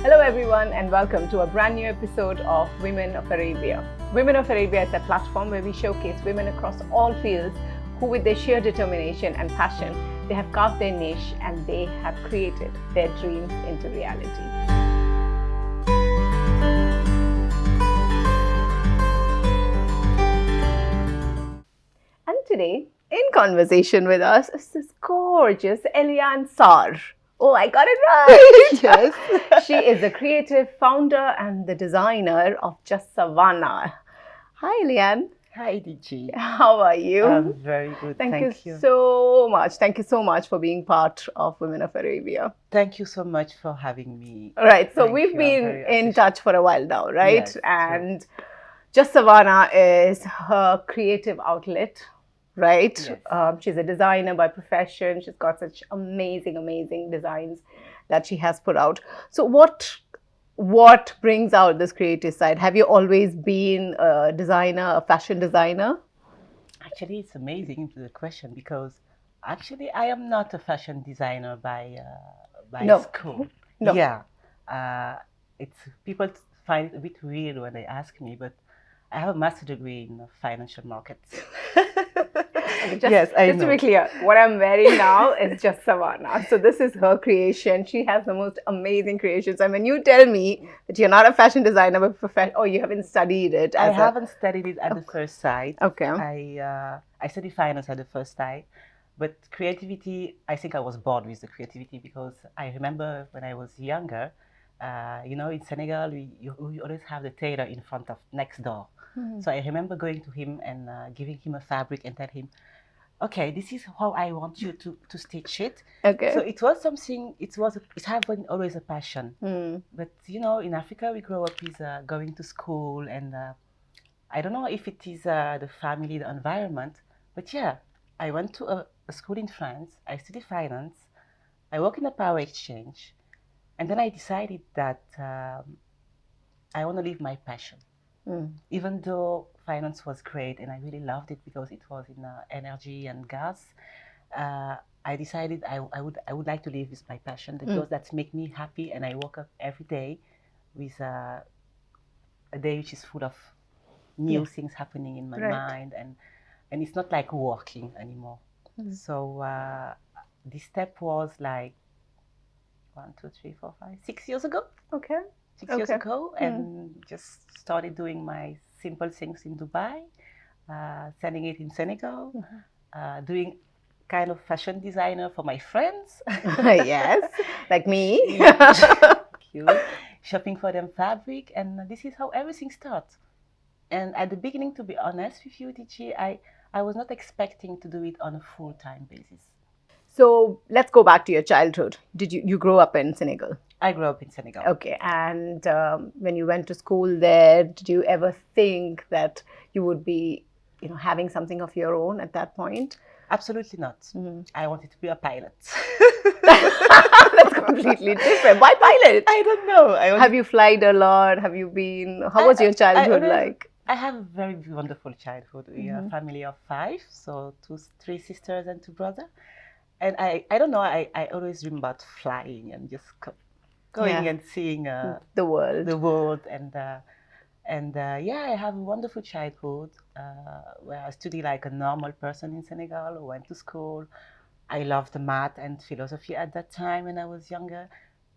Hello everyone and welcome to a brand new episode of Women of Arabia. Women of Arabia is a platform where we showcase women across all fields who with their sheer determination and passion, they have carved their niche and they have created their dreams into reality. And today, in conversation with us is this gorgeous Eliane Sarr. Oh, I got it right! Yes. She is the creative founder and the designer of Just Savanna. Hi, Eliane. Hi, Diji. How are you? I'm very good. Thank you so much. Thank you so much for being part of Women of Arabia. Thank you so much for having me. All right. So Thank we've you. been in touch for a while now, right? Yes, and Just Savanna is her creative outlet. Right? Yes. She's a designer by profession. She's got such amazing designs that she has put out. So what brings out this creative side? Have you always been a designer, a fashion designer? Actually, it's amazing the question because actually I am not a fashion designer by school. No. Yeah. It's people find it a bit weird when they ask me, but I have a master's degree in financial markets. Just to be clear, what I'm wearing now is Just Savanna. So this is her creation. She has the most amazing creations. And when you tell me that you're not a fashion designer, but you haven't studied it. I haven't studied it at the first sight. Okay. I studied finance at the first sight. But creativity, I think I was bored with the creativity because I remember when I was younger, in Senegal, we always have the tailor in front of next door. Mm-hmm. So I remember going to him and giving him a fabric and tell him, okay, this is how I want you to stitch it. Okay. So it was something, it has been always a passion. Mm. But, in Africa, we grow up with going to school and I don't know if it is the family, the environment, but yeah, I went to a school in France, I studied finance, I work in a power exchange, and then I decided that I want to live my passion. Mm. Even though finance was great and I really loved it because it was in energy and gas, I decided I would like to live with my passion because that makes me happy, and I woke up every day with a day which is full of new things happening in my mind, and it's not like working anymore. Mm. So this step was like 6 years ago. Okay. 6 years ago, and just started doing my simple things in Dubai, selling it in Senegal, doing kind of fashion designer for my friends. Yes, like me. Cute. Shopping for them fabric, and this is how everything starts. And at the beginning, to be honest with you, Diji, I was not expecting to do it on a full-time basis. So let's go back to your childhood. Did you grow up in Senegal? I grew up in Senegal. Okay. And when you went to school there, did you ever think that you would be, having something of your own at that point? Absolutely not. Mm-hmm. I wanted to be a pilot. That's completely different. Why pilot? I don't know. Have you flown a lot? Have you been? How was your childhood like? I have a very wonderful childhood. We are a family of 5, so 3 sisters and 2 brothers. And I don't know, I always dream about flying and just going and seeing the world. And I have a wonderful childhood where I studied like a normal person in Senegal, went to school. I loved math and philosophy at that time when I was younger,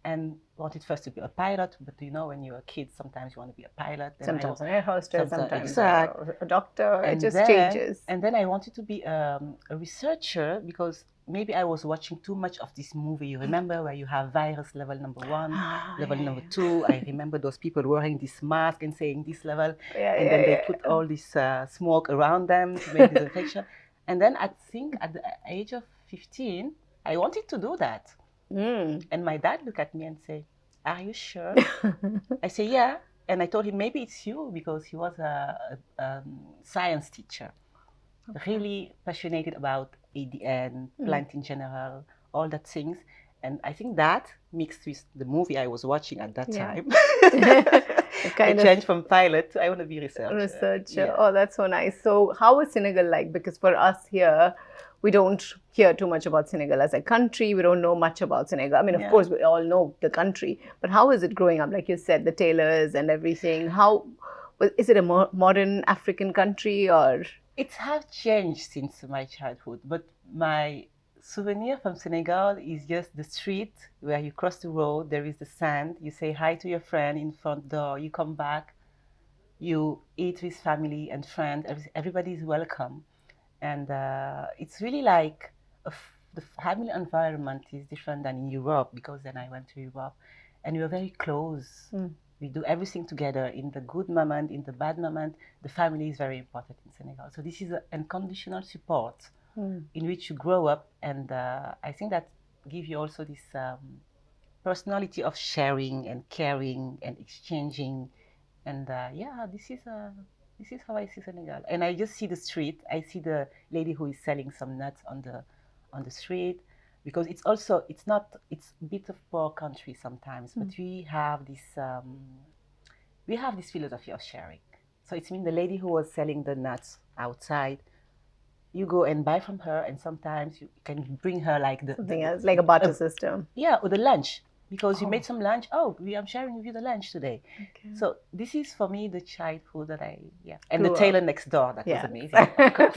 and wanted first to be a pilot. But when you're a kid, sometimes you want to be a pilot. Sometimes an air hostess, sometimes a doctor. And it just changes. And then I wanted to be a researcher because maybe I was watching too much of this movie. You remember where you have virus level number 1, level number 2. I remember those people wearing this mask and saying this level. Then they put all this smoke around them to make disinfection. And then I think at the age of 15, I wanted to do that. Mm. And my dad looked at me and said, "Are you sure?" I said, "Yeah." And I told him, maybe it's you, because he was a science teacher. Really passionate about ADN, plant in general, all that things. And I think that mixed with the movie I was watching at that time, I changed from pilot to I want to be researcher. Yeah. Oh, that's so nice. So how is Senegal like? Because for us here, we don't hear too much about Senegal as a country. We don't know much about Senegal. I mean, of course, we all know the country. But how is it growing up? Like you said, the tailors and everything. Is it a modern African country or? It has changed since my childhood. But my souvenir from Senegal is just the street where you cross the road, there is the sand, you say hi to your friend in front door, you come back, you eat with family and friends, everybody is welcome. And it's really like the family environment is different than in Europe, because then I went to Europe and we were very close. We do everything together in the good moment, in the bad moment. The family is very important in Senegal. So this is an unconditional support in which you grow up, and I think that gives you also this personality of sharing and caring and exchanging, and this is how I see Senegal. And I just see the street. I see the lady who is selling some nuts on the street, because it's a bit of poor country sometimes, but we have this philosophy of sharing. So it's the lady who was selling the nuts outside, you go and buy from her, and sometimes you can bring her like something else, like a barter system. Yeah, or the lunch, because you made some lunch. Oh, I'm sharing with you the lunch today. Okay. So this is for me the childhood that and the tailor next door. That was amazing.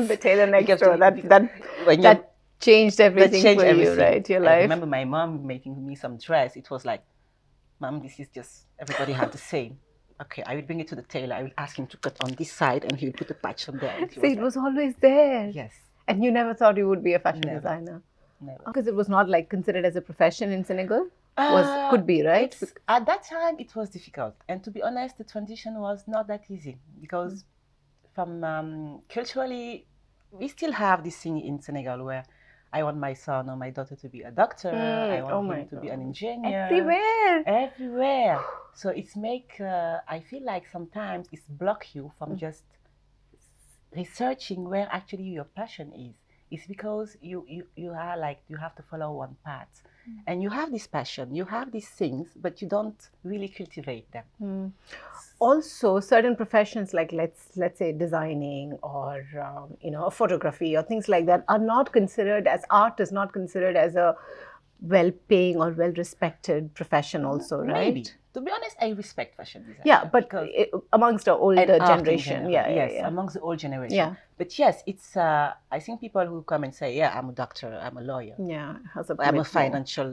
The tailor next door. That changed everything for you, right? Your life. I remember my mom making me some dress. It was like, Mom, this is just everybody have the same. Okay, I will bring it to the tailor. I will ask him to cut on this side, and he will put a patch on there. So it was always there. Yes. And you never thought you would be a fashion designer? Never. Because it was not like considered as a profession in Senegal? Could be, right? At that time, it was difficult. And to be honest, the transition was not that easy, because from culturally, we still have this thing in Senegal where I want my son or my daughter to be a doctor. I want him to be an engineer. Everywhere. So it's I feel like sometimes it's block you from just researching where actually your passion is. It's because you are like, you have to follow one path. And you have this passion, you have these things, but you don't really cultivate them. Also, certain professions like let's say designing or photography or things like that are not considered as art, is not considered as a well-paying or well-respected profession also, right? Maybe. To be honest, I respect fashion design. Yeah, but amongst the older generation. Yes, amongst the old generation. Yeah. But yes, it's, I think people who come and say, I'm a doctor, I'm a lawyer. Yeah. I'm a financial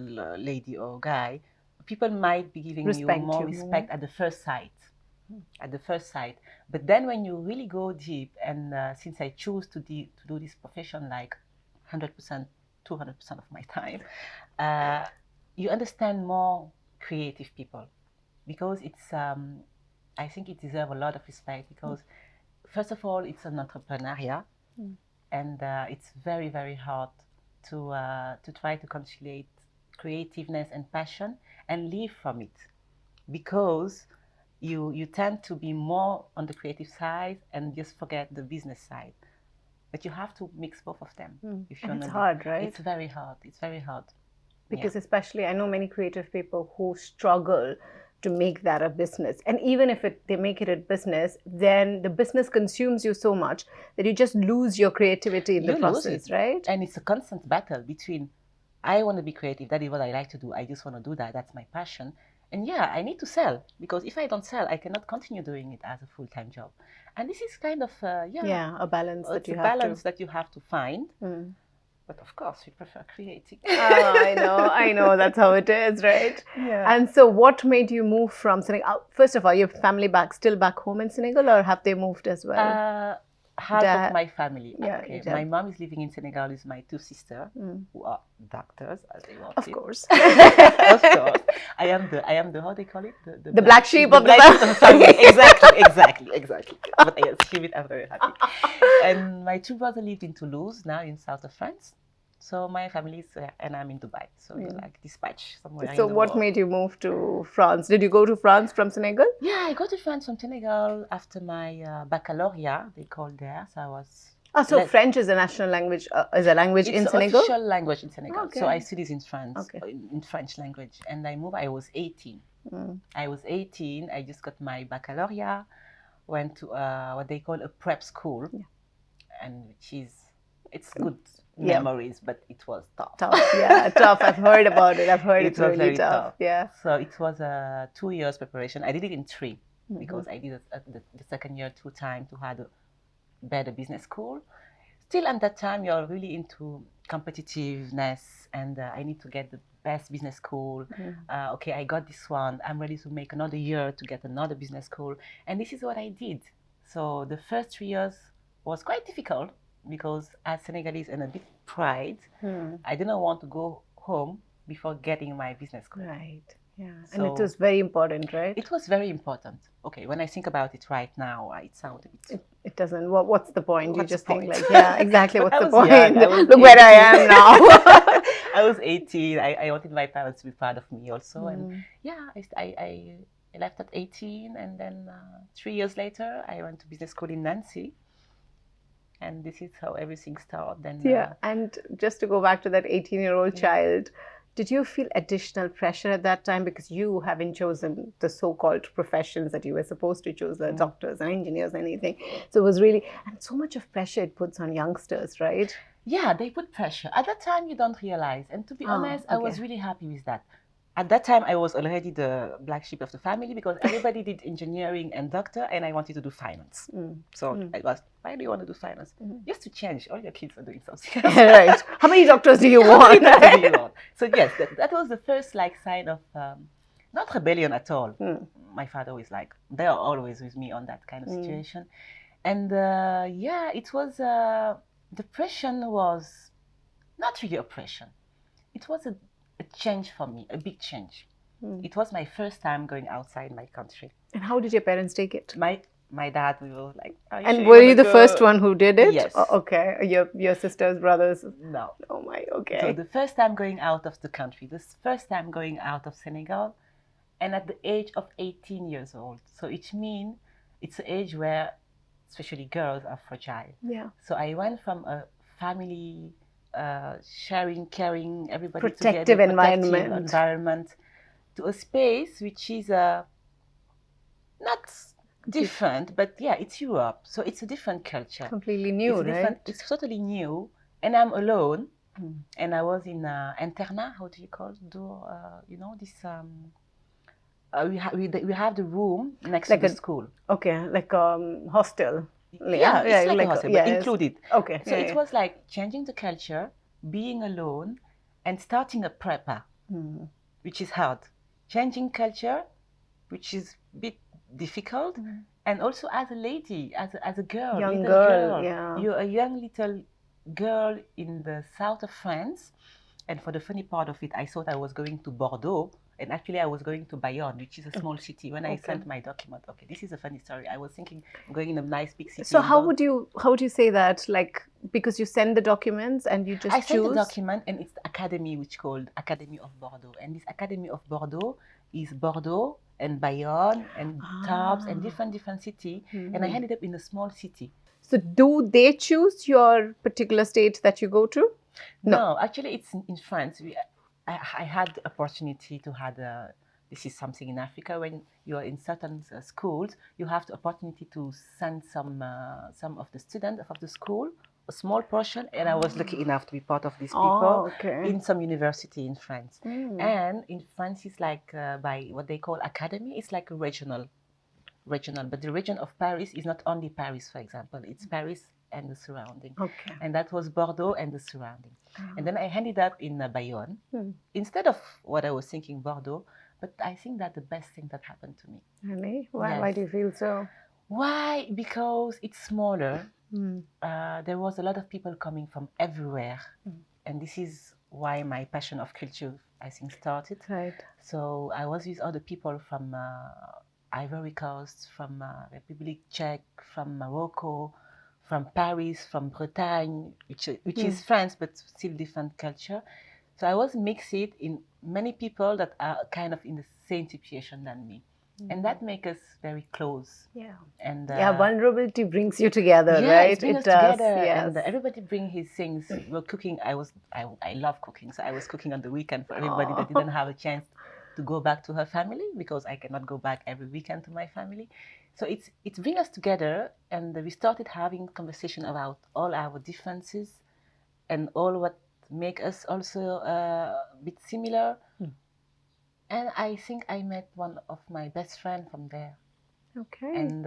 lady or guy. People might be giving you more respect at the first sight. But then when you really go deep, and since I choose to do this profession like 100%, 200% of my time, you understand more creative people, because it's I think it deserves a lot of respect, because first of all, it's an entrepreneuriat, and it's very, very hard to try to conciliate creativeness and passion and live from it, because you tend to be more on the creative side and just forget the business side. But you have to mix both of them. It's hard, right? It's very hard. It's very hard. Because especially, I know many creative people who struggle to make that a business. And even if they make it a business, then the business consumes you so much that you just lose your creativity in the process, right? And it's a constant battle between, I want to be creative, that is what I like to do, I just want to do that, that's my passion. And I need to sell, because if I don't sell, I cannot continue doing it as a full-time job. And this is kind of, a balance that you have to find. But of course, we prefer creating. I know. That's how it is, right? Yeah. And so what made you move from Senegal? First of all, your family still back home in Senegal, or have they moved as well? Half of my family. Okay. My mom is living in Senegal with my two sisters, who are doctors, as they want. Of course. Of course. I am the how they call it? The black sheep of the family. Exactly. But yes, I'm very happy. And my two brothers lived in Toulouse, now in south of France. So my family is, and I'm in Dubai. So you're like dispatched somewhere. So what made you move to France? Did you go to France from Senegal? Yeah, I go to France from Senegal after my baccalaureate, they called there. So I was Oh, so French is a national language, is a language in Senegal? It's an official language in Senegal. Okay. So I studied in France, Okay. in French language. And I moved, I was 18. I was 18, I just got my baccalaureate, went to what they call a prep school, and it's good memories, but it was tough. Tough. I've heard about it. I've heard it's really very tough. Yeah. So it was a 2 years preparation. I did it in 3 because I did the second year 2 times to have a better business school. Still at that time, you're really into competitiveness, and I need to get the best business school. Okay, I got this one. I'm ready to make another year to get another business school. And this is what I did. So the first 3 years was quite difficult because as Senegalese and a bit pride, I didn't want to go home before getting my business school. Right. Yeah. So, and it was very important, right? It was very important. Okay, when I think about it right now, it sounds a bit... It doesn't. What's the point? What's you just think like, yeah, exactly. What's the point? Young, Look where I am now. I was 18. I wanted my parents to be proud of me also. And yeah, I left at 18. And then 3 years later, I went to business school in Nancy. And this is how everything started. Then, and just to go back to that 18-year-old child, did you feel additional pressure at that time because you haven't chosen the so-called professions that you were supposed to choose, the doctors and engineers and anything? So it was really, and so much of pressure it puts on youngsters, right? Yeah, they put pressure. At that time, you don't realize. And to be honest, I was really happy with that. At that time, I was already the black sheep of the family because everybody did engineering and doctor, and I wanted to do finance. So it was, why do you want to do finance? Just to change. All your kids are doing something else. Right. How many doctors do you want? So yes, that was the first sign of not rebellion at all. My father was like, they are always with me on that kind of situation. And yeah, it was, depression was not really oppression. It was a change for me, a big change. It was my first time going outside my country. And how did your parents take it? My dad, we were like, and were you the first one who did it? Yes. Oh, okay. Your sisters, brothers? No. Oh my, okay. So the first time going out of the country, the first time going out of Senegal, and at the age of 18 years old. So it means it's an age where especially girls are fragile. Yeah. So I went from a family sharing, caring, everybody protective together, environment to a space which is not different, but yeah, it's Europe, so it's a different culture. Completely new, right? It's totally new, and I'm alone, and I was in internat. How do you call it? You know this? We have the room next to the school. Okay, like hostel. Yeah, it's like a hostel, but included. Okay. So it was like changing the culture, being alone, and starting a prepper, which is hard. Changing culture, which is a bit difficult, and also as a lady, as a girl, young girl, yeah. You're a young little girl in the south of France, and for the funny part of it, I thought I was going to Bordeaux, and actually I was going to Bayonne, which is a small city. When I sent my document, okay, this is a funny story. I was thinking I'm going in a nice big city. So how would you say that? Like, because you send the documents and you just choose? I sent the document, and it's the academy which called Academy of Bordeaux, and this Academy of Bordeaux is Bordeaux and Bayonne and Tarbes and different city, and I ended up in a small city. So do they choose your particular state that you go to? No, actually it's in France. I had the opportunity to have this is something in Africa, when you are in certain schools, you have the opportunity to send some of the students of the school, a small portion, and I was lucky enough to be part of these people in some university in France. And in France, it's like by what they call academy, it's like a regional, but the region of Paris is not only Paris, for example, it's Paris and the surrounding. Okay. And that was Bordeaux and the surrounding. And then I ended up in Bayonne, instead of what I was thinking, Bordeaux, but I think that's the best thing that happened to me. Really? Why? Yes. Why do you feel so? Why? Because it's smaller. There was a lot of people coming from everywhere. And this is why my passion of culture, I think, started. Right. So I was with other people from Ivory Coast, from Republic Czech, from Morocco, from Paris, from Bretagne, which is France, but still different culture. So I was mixed in many people that are kind of in the same situation than me. And that makes us very close. Yeah. And vulnerability brings you together, yeah, right? it brings us does. together. Yes. And everybody bring his things. We're cooking. I love cooking, so I was cooking on the weekend for everybody that didn't have a chance to go back to her family, because I cannot go back every weekend to my family. So it brings us together, and we started having conversation about all our differences and all what make us also a bit similar. And I think I met one of my best friends from there. Okay. And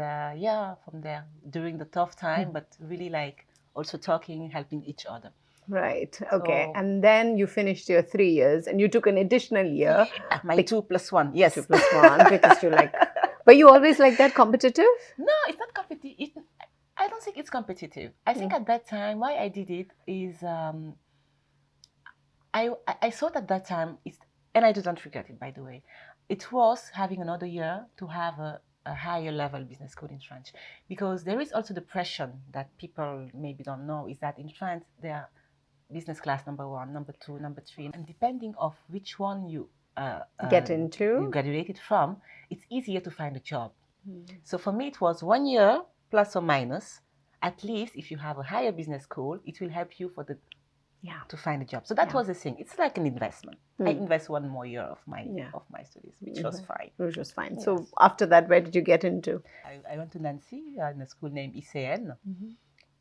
from there during the tough time, but really like also talking, helping each other. Right. Okay. And then you finished your 3 years, and you took an additional year. Yeah, my 2+1. Yes. 2+1, because you like. But you always like that competitive? No, it's not competitive. I don't think it's competitive. I think at that time, why I did it is I thought at that time, and I don't regret it, by the way, it was having another year to have a higher level business school in France. Because there is also the pressure that people maybe don't know, is that in France, there are business class number 1, number 2, number 3. And depending of which one you get into, you graduated from, it's easier to find a job. So for me, it was 1 year plus or minus. At least if you have a higher business school, it will help you to find a job. So that was the thing. It's like an investment. I invest 1 more year of my studies, which was fine. Which was fine. Yes. So after that, where did you get into? I went to Nancy in a school named ICN.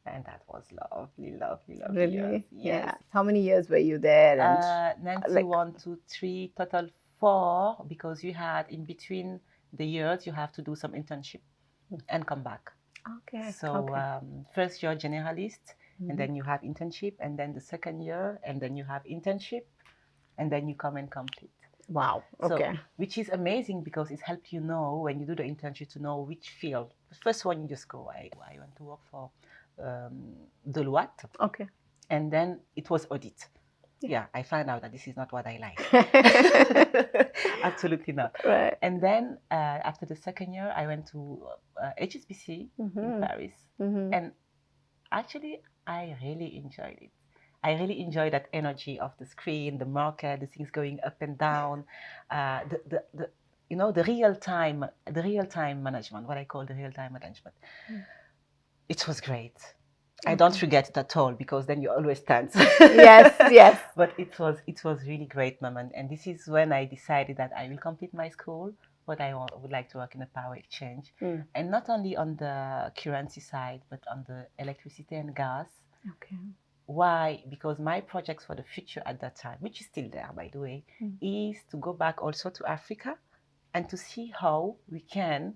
And that was lovely, lovely, lovely. Really? Yes. Yeah. How many years were you there? And Nancy 1, 2, 3, total 4, because you had in between the years, you have to do some internship and come back. Okay. So first year generalist, and then you have internship, and then the second year, and then you have internship, and then you come and complete. Wow. Okay. So, which is amazing, because it helps you know when you do the internship to know which field. The first one you just go. I went to work for Deloitte. Okay. And then it was audit. Yeah, I found out that this is not what I like. Absolutely not. Right. And then after the second year, I went to HSBC in Paris. And actually, I really enjoyed it. I really enjoyed that energy of the screen, the market, the things going up and down, the real time management, what I call the real time management. It was great. I don't forget it at all, because then you always tense. Yes. But it was really great moment, and this is when I decided that I will complete my school, but I would like to work in a power exchange, and not only on the currency side, but on the electricity and gas. Okay. Why? Because my projects for the future at that time, which is still there, by the way, is to go back also to Africa and to see how we can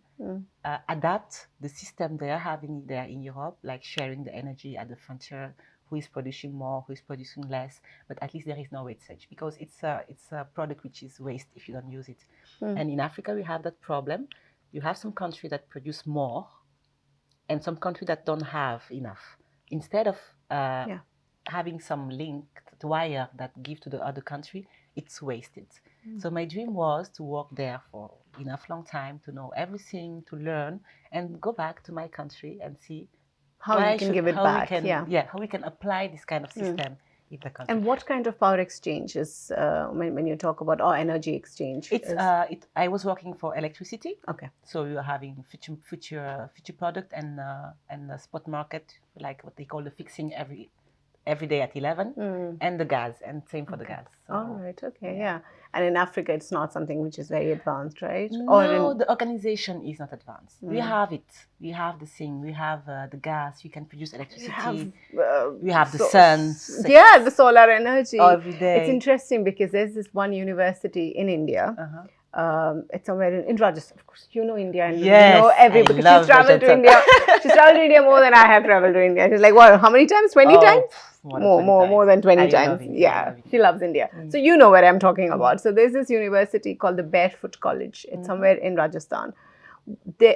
adapt the system they are having there in Europe, like sharing the energy at the frontier, who is producing more, who is producing less, but at least there is no wastage, because it's a product which is waste if you don't use it. And in Africa, we have that problem. You have some countries that produce more and some countries that don't have enough. Instead of having some link to wire that give to the other country, it's wasted. So my dream was to work there for enough long time to know everything, to learn, and go back to my country and see how you can give it back. How we can apply this kind of system in the country. And what kind of power exchange is when you talk about energy exchange? I was working for electricity. Okay. So we were having future product and the spot market, like what they call the fixing every day at 11, and the gas, and same for the gas. So, all right. Okay. Yeah. And in Africa, it's not something which is very advanced, right? No, the organization is not advanced. We have it. We have the thing. We have the gas. You can produce electricity. We have the sun. Yeah, the solar energy. Every day. It's interesting because there's this one university in India. It's somewhere in Rajasthan. Of course, you know India, and you know everybody. She's traveled to India. She's traveled to India more than I have traveled to India. She's like, what? How many times? 20 times? More than 20 times. Yeah, she loves India. So you know what I'm talking about. So there's this university called the Barefoot College. It's somewhere in Rajasthan.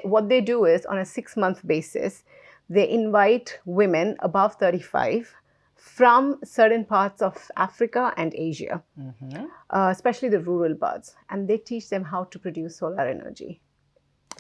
What they do is, on a 6-month basis, they invite women above 35 from certain parts of Africa and Asia, especially the rural parts, and they teach them how to produce solar energy.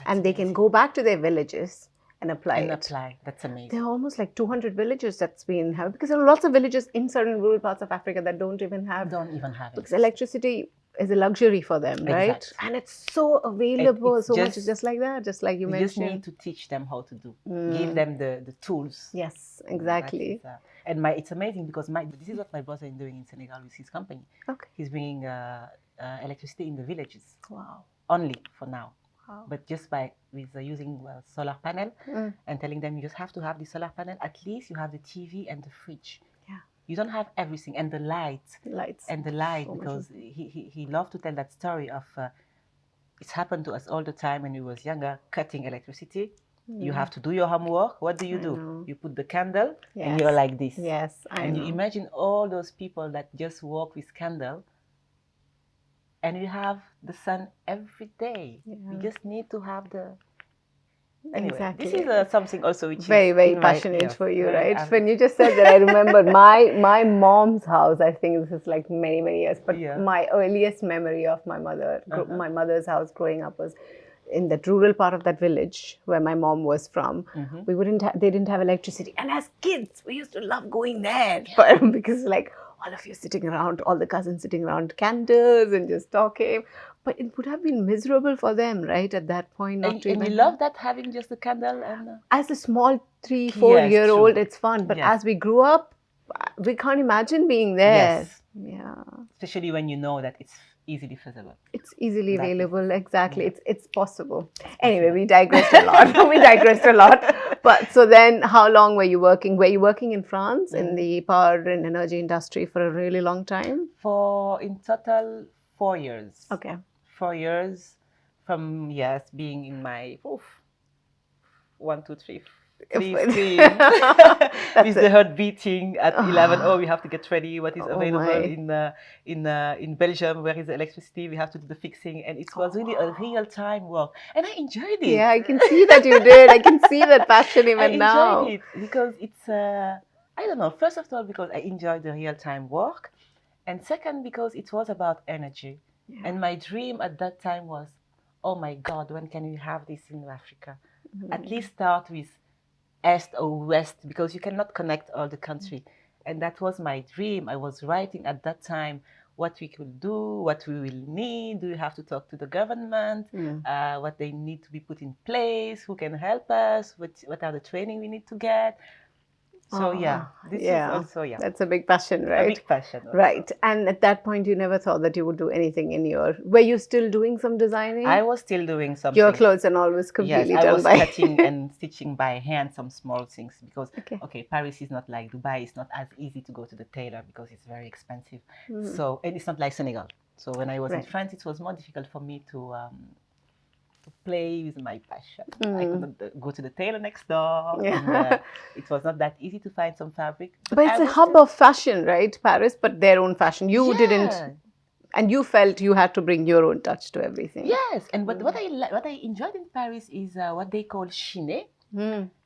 And they can go back to their villages and apply. That's amazing. There are almost like 200 villages that's been have, because there are lots of villages in certain rural parts of Africa that don't even have it. Because electricity is a luxury for them, right? Exactly. And it's so available, It's so much just like that, just like you we mentioned. just need to teach them how to do, give them the tools. Yes, exactly. And it's amazing because this is what my brother is doing in Senegal with his company. Okay. He's bringing electricity in the villages. Wow. Only for now. Wow. But just with using solar panel and telling them you just have to have the solar panel, at least you have the TV and the fridge. Yeah. You don't have everything, and the lights. And the light, so because he loved to tell that story of it's happened to us all the time when we was younger, cutting electricity. You have to do your homework. What do? You put the candle and you're like this. Yes, and you imagine all those people that just walk with candle, and we have the sun every day. We just need to have the... Anyway, exactly. This is something also which very, is very passionate for you, right? When you just said that, I remembered my mom's house. I think this is like many, many years, but my earliest memory of my mother's house growing up was in that rural part of that village where my mom was from. They didn't have electricity, and as kids we used to love going there because like all of you sitting around, all the cousins sitting around candles and just talking. But it would have been miserable for them, right, at that point. And you love that, having just a candle? And as a small 3-4-year-old, it's fun. But as we grew up, we can't imagine being there. Yeah. Especially when you know that it's easily feasible. It's easily available. Exactly. It's possible. Anyway, we digressed a lot. But so then, how long were you working? Were you working in France in the power and energy industry for a really long time? For in total 4 years. Okay. 4 years from being in my 1, 2, 3 with the heart beating at 11. Oh, we have to get ready. What is available in Belgium? Where is the electricity? We have to do the fixing, and it was really a real time work, and I enjoyed it. Yeah, I can see that you did. I can see that passion even now. I enjoyed it because it's I don't know. First of all, because I enjoyed the real time work, and second, because it was about energy. And my dream at that time was, oh my God, when can we have this in Africa? At least start with East or West, because you cannot connect all the country. And that was my dream. I was writing at that time what we could do, what we will need. Do we have to talk to the government? What they need to be put in place? Who can help us? What are the training we need to get? So this is also that's a big passion, right? A big passion, also. Right. And at that point, you never thought that you would do anything in your... Were you still doing some designing? I was still doing something. Your clothes and all was completely done by... I was cutting and stitching by hand some small things because Paris is not like Dubai. It's not as easy to go to the tailor because it's very expensive. So, and it's not like Senegal. So when I was in France, it was more difficult for me to play with my passion. I couldn't go to the tailor next door. And, it was not that easy to find some fabric. But it's a hub of fashion, right? Paris, but their own fashion. You didn't, and you felt you had to bring your own touch to everything. Yes, and what I enjoyed in Paris is what they call chiné.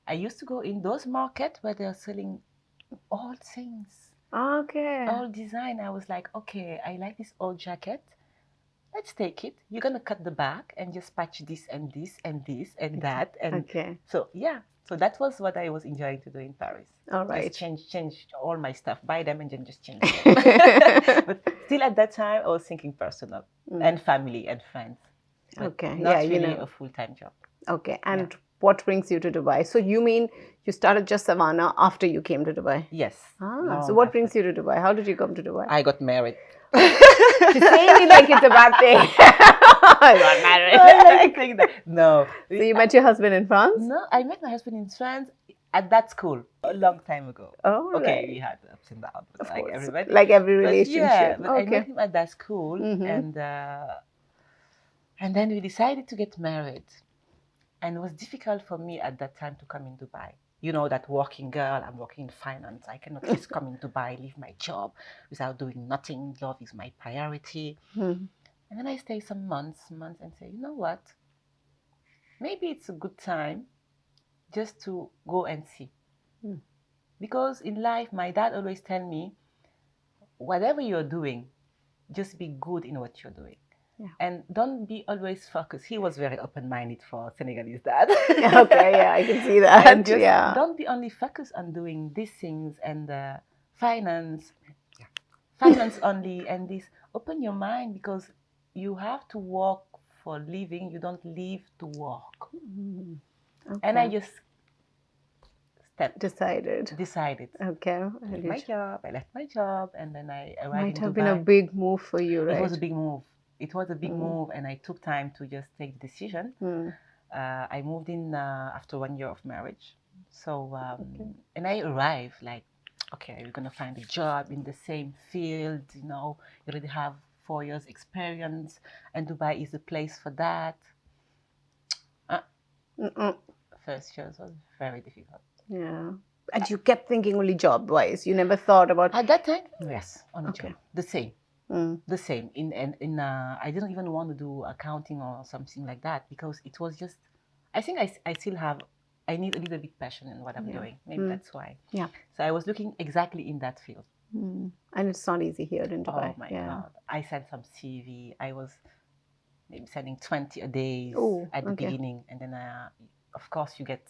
I used to go in those markets where they are selling all things. Okay. All design. I was like, okay, I like this old jacket. Let's take it. You're going to cut the back and just patch this and this and this and that. And so, so that was what I was enjoying to do in Paris. All right. Just change all my stuff, buy them and then just change them. But still at that time, I was thinking personal and family and friends. Okay. Not really a full-time job. Okay. And what brings you to Dubai? So you mean you started just Savanna after you came to Dubai? Yes. So what brings you to Dubai? How did you come to Dubai? I got married. She's saying it like it's a bad thing. I got married. I like to think that. No. So you met your husband in France? No, I met my husband in France at that school a long time ago. Oh, okay, we had ups and downs, like everybody. Like every relationship. But I met him at that school, and then we decided to get married. And it was difficult for me at that time to come in Dubai. You know, that working girl, I'm working in finance. I cannot just come in Dubai, leave my job without doing nothing. Love is my priority. And then I stay some months and say, you know what? Maybe it's a good time just to go and see. Because in life, my dad always tell me, whatever you're doing, just be good in what you're doing. And don't be always focused. He was very open-minded for Senegalese dad. Okay, I can see that. And just don't be only focused on doing these things and finance only and this. Open your mind, because you have to work for living. You don't live to work. Okay. And I just decided. Okay. I left my job, and then I arrived Might in have Dubai. been a big move for you, right? It was a big move. And I took time to just take the decision. I moved in after 1 year of marriage. So, and I arrived like, okay, you're gonna find a job in the same field. You know, you already have 4 years experience, and Dubai is the place for that. First years was very difficult. Yeah. And you kept thinking only job-wise. You never thought about... At that time, yes, on a job. The same. The same. I didn't even want to do accounting or something like that, because it was just, I think I still have, I need a little bit passion in what I'm doing. Maybe that's why. Yeah. So I was looking exactly in that field. And it's not easy here in Dubai. Oh my God. I sent some CV. I was maybe sending 20 a day at the beginning. And then, of course, you get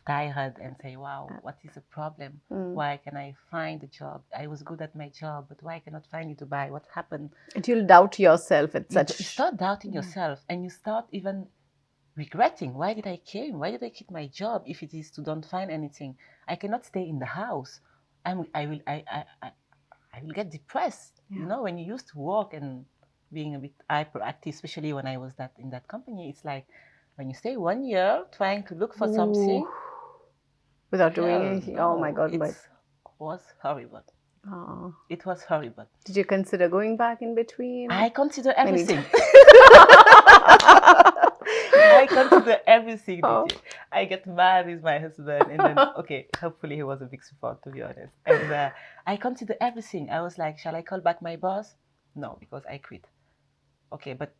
tired and say, wow, what is the problem? Why can I find a job? I was good at my job, but why I cannot find it to buy? What happened? And you'll doubt yourself at such... You start doubting yourself, and you start even regretting. Why did I came? Why did I quit my job if it is to don't find anything? I cannot stay in the house. I will get depressed. You know, when you used to work and being a bit hyperactive, especially when I was in that company, it's like, when you stay 1 year trying to look for something without doing anything. No, oh my God! It was horrible. It was horrible. Did you consider going back in between? I consider everything. I consider everything. I get mad with my husband, and then hopefully he was a big support, to be honest. And I consider everything. I was like, shall I call back my boss? No, because I quit. Okay, but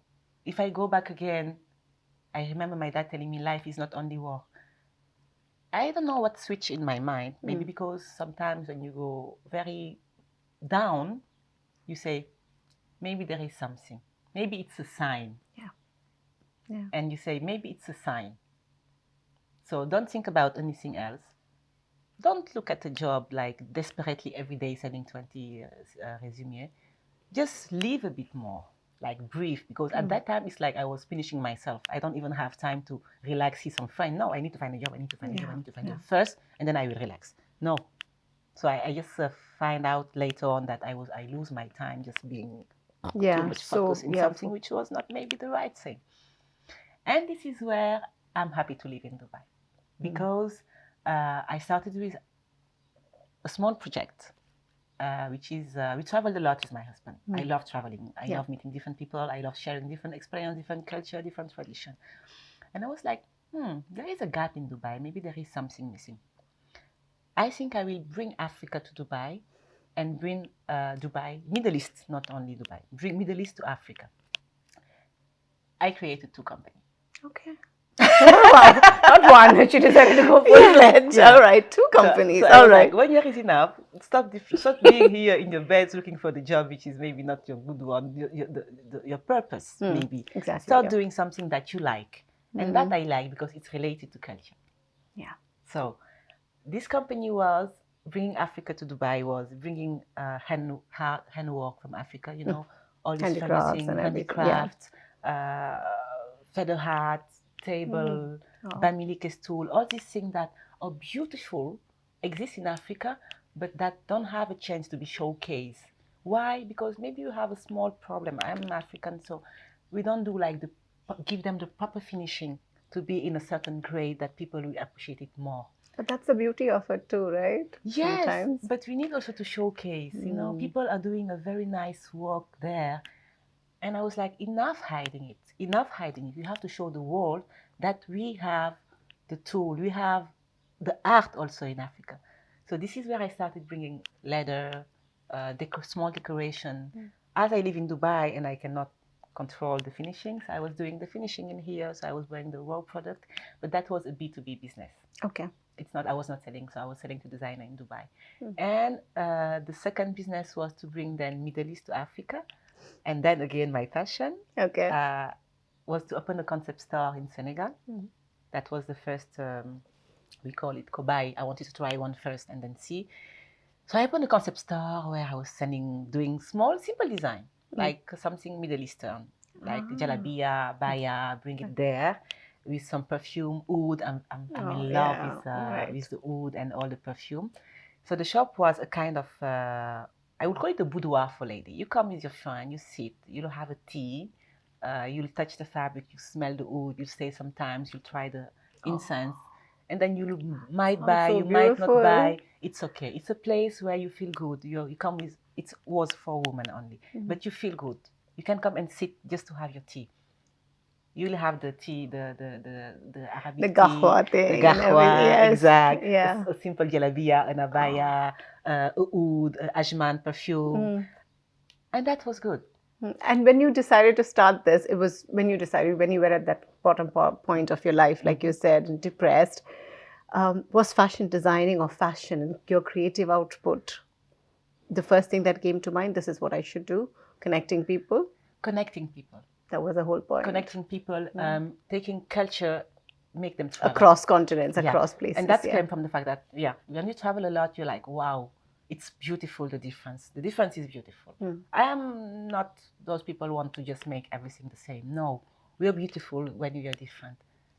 if I go back again, I remember my dad telling me life is not only work. I don't know what switched in my mind. Maybe because sometimes when you go very down, you say, maybe there is something. Maybe it's a sign. Yeah. And you say, maybe it's a sign. So don't think about anything else. Don't look at a job like desperately every day sending 20 resumes. Just live a bit more. Like breathe, because at that time it's like I was finishing myself. I don't even have time to relax, see some friends. No, I need to find a job. I need to find a job. I need to find a job first, and then I will relax. No, so I just find out later on that I lose my time just being too much focused in something which was not maybe the right thing. And this is where I'm happy to live in Dubai, because I started with a small project. Which is, we traveled a lot with my husband. I love traveling. I love meeting different people. I love sharing different experience, different culture, different tradition. And I was like, there is a gap in Dubai. Maybe there is something missing. I think I will bring Africa to Dubai and bring Dubai, Middle East, not only Dubai, bring Middle East to Africa. I created 2 companies. Okay. Wow, not one. She decided to go full-fledged. All right, 2 companies. So all right. Like, 1 year is enough. Stop being here in your beds looking for the job which is maybe not your good one, your purpose, maybe. Exactly. Start doing something that you like. And that I like because it's related to culture. Yeah. So this company was bringing Africa to Dubai, was bringing handwork from Africa, you know, all these handicrafts, feather hats, table, bamileke stool, all these things that are beautiful, exist in Africa, but that don't have a chance to be showcased. Why? Because maybe you have a small problem. I'm an African, so we don't do like give them the proper finishing to be in a certain grade that people will appreciate it more. But that's the beauty of it too, right? Yes, sometimes. But we need also to showcase, you know, people are doing a very nice work there. And I was like, enough hiding it. You have to show the world that we have the tool, we have the art also in Africa. So this is where I started bringing leather, small decoration. As I live in Dubai and I cannot control the finishings, I was doing the finishing in here, so I was buying the raw product, but that was a B2B business. Okay. I was not selling, so I was selling to designer in Dubai. And the second business was to bring then Middle East to Africa. And then again, my passion was to open a concept store in Senegal. That was the first, we call it Kobai. I wanted to try one first and then see. So I opened a concept store where I was doing small, simple design. like something Middle Eastern, like jalabiya, baya, bring it there with some perfume, oud. I'm in love with the oud and all the perfume. So the shop was a kind of, I would call it a boudoir for lady. You come with your friend, you sit, you'll have a tea, you'll touch the fabric, you smell the oud, you stay sometimes, you'll try the incense, and then you might buy, you might not buy. It's okay. It's a place where you feel good. You come with, it was for women only, but you feel good. You can come and sit just to have your tea. You'll have the tea, the Arabic the gahwa thing, the gahwa, yes. exact. Yeah. A simple jalabiya, an abaya, oud, ajman perfume, and that was good. And when you decided to start this, it was when you were at that bottom point of your life, like you said, and depressed. Was fashion designing or fashion, your creative output, the first thing that came to mind? This is what I should do. Connecting people. That was the whole point. Connecting people, taking culture, make them travel. Across continents, across places. And that came from the fact that, when you travel a lot, you're like, wow, it's beautiful, the difference. The difference is beautiful. I am not those people who want to just make everything the same. No, we are beautiful when we are different.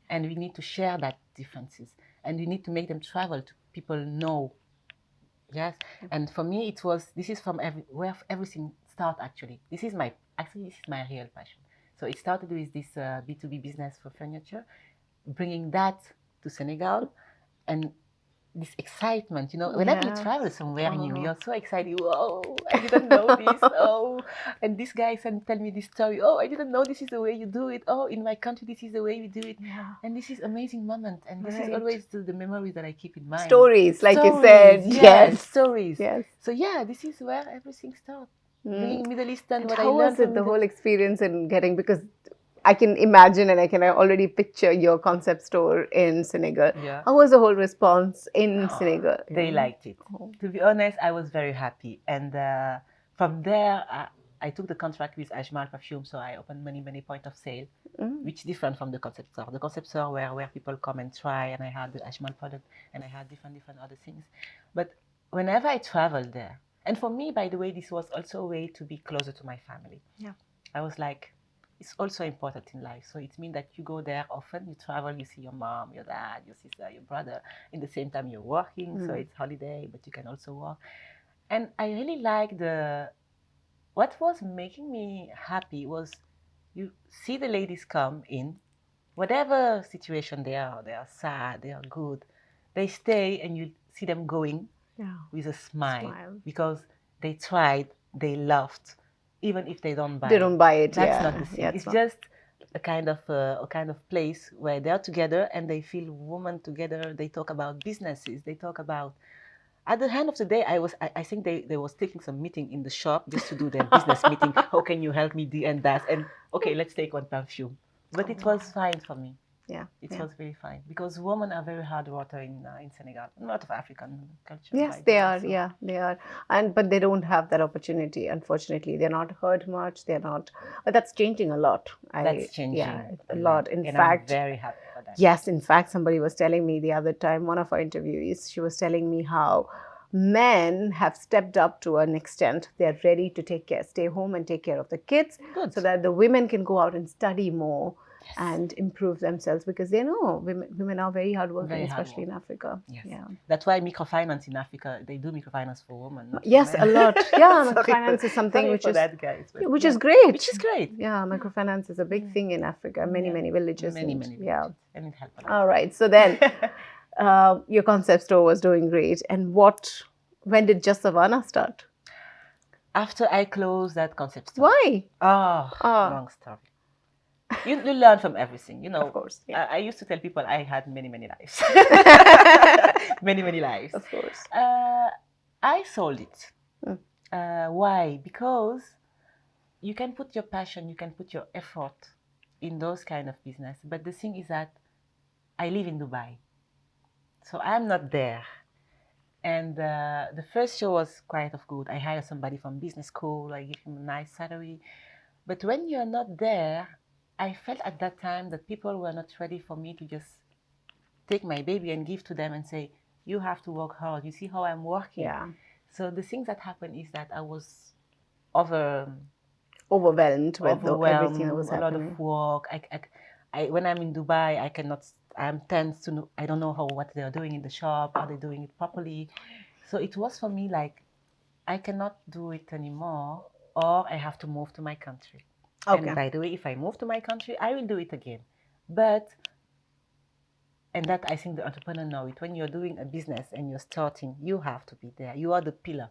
And we need to share that differences. And we need to make them travel to people know. Yes. And for me, this is from where everything starts actually. This is my real passion. So it started with this B2B business for furniture, bringing that to Senegal, and this excitement, whenever you travel somewhere new, you're so excited. Oh, I didn't know this. Oh, and this guy tell me this story. Oh, I didn't know this is the way you do it. Oh, in my country, this is the way we do it. Yeah. And this is amazing moment. And this is always the memories that I keep in mind. Stories, like you said. Yes. Stories. Yes. So this is where everything starts. Bringing Middle Eastern, what I learned. How was it, the whole experience in getting, because I can imagine and I can already picture your concept store in Senegal. Yeah. How was the whole response in Senegal? They liked it. To be honest, I was very happy. And from there, I took the contract with Ajmal Perfume, so I opened many points of sale, which is different from the concept store. The concept store where people come and try, and I had the Ajmal product, and I had different other things. But whenever I traveled there, and for me, by the way, this was also a way to be closer to my family. Yeah. I was like, it's also important in life. So it means that you go there often, you travel, you see your mom, your dad, your sister, your brother. In the same time, you're working, so it's holiday, but you can also work. And I really like what was making me happy was you see the ladies come in, whatever situation they are sad, they are good, they stay and you see them going with a smile because they tried, they loved. Even if they don't buy it, that's not the thing. It's just a kind of place where they're together and they feel women together. They talk about businesses. They talk about. At the end of the day, I think they was taking some meeting in the shop just to do their business meeting. How can you help me do and that? And okay, let's take one perfume. But it was fine for me. Yeah, it was very fine because women are very hard worker in Senegal. A lot of African culture. Yes, they are. So. Yeah, they are. But they don't have that opportunity. Unfortunately, they're not heard much. They're not. But that's changing a lot. That's changing. Yeah, a lot. In and fact, I'm very happy for that. Yes, in fact, somebody was telling me the other time. One of our interviewees, she was telling me how men have stepped up to an extent. They're ready to stay home and take care of the kids, so that the women can go out and study more. Yes. And improve themselves because they know women are very hardworking, especially in Africa. Yes. Yeah. That's why microfinance in Africa, they do microfinance for women. Yes, a lot. Yeah, microfinance is something which is great. Which is great. Yeah, microfinance is a big thing in Africa. Many villages. Many villages. Yeah. And it helped a lot. All right. So then your concept store was doing great. And when did Just Savanna start? After I closed that concept store. Why? Long story. You learn from everything, Of course. Yeah. I used to tell people I had many lives. many lives. Of course. I sold it. Why? Because you can put your passion, you can put your effort in those kind of business. But the thing is that I live in Dubai. So I'm not there. And the first show was quite good. I hired somebody from business school. I give him a nice salary. But when you're not there, I felt at that time that people were not ready for me to just take my baby and give to them and say, you have to work hard. You see how I'm working. Yeah. So the thing that happened is that I was overwhelmed with everything that was a lot happening. of work. When I'm in Dubai, I cannot. I'm tense to know. I don't know what they are doing in the shop. Are they doing it properly? So it was for me like I cannot do it anymore, or I have to move to my country. Okay. And by the way, if I move to my country, I will do it again. And that I think the entrepreneur know it. When you're doing a business and you're starting, you have to be there. You are the pillar.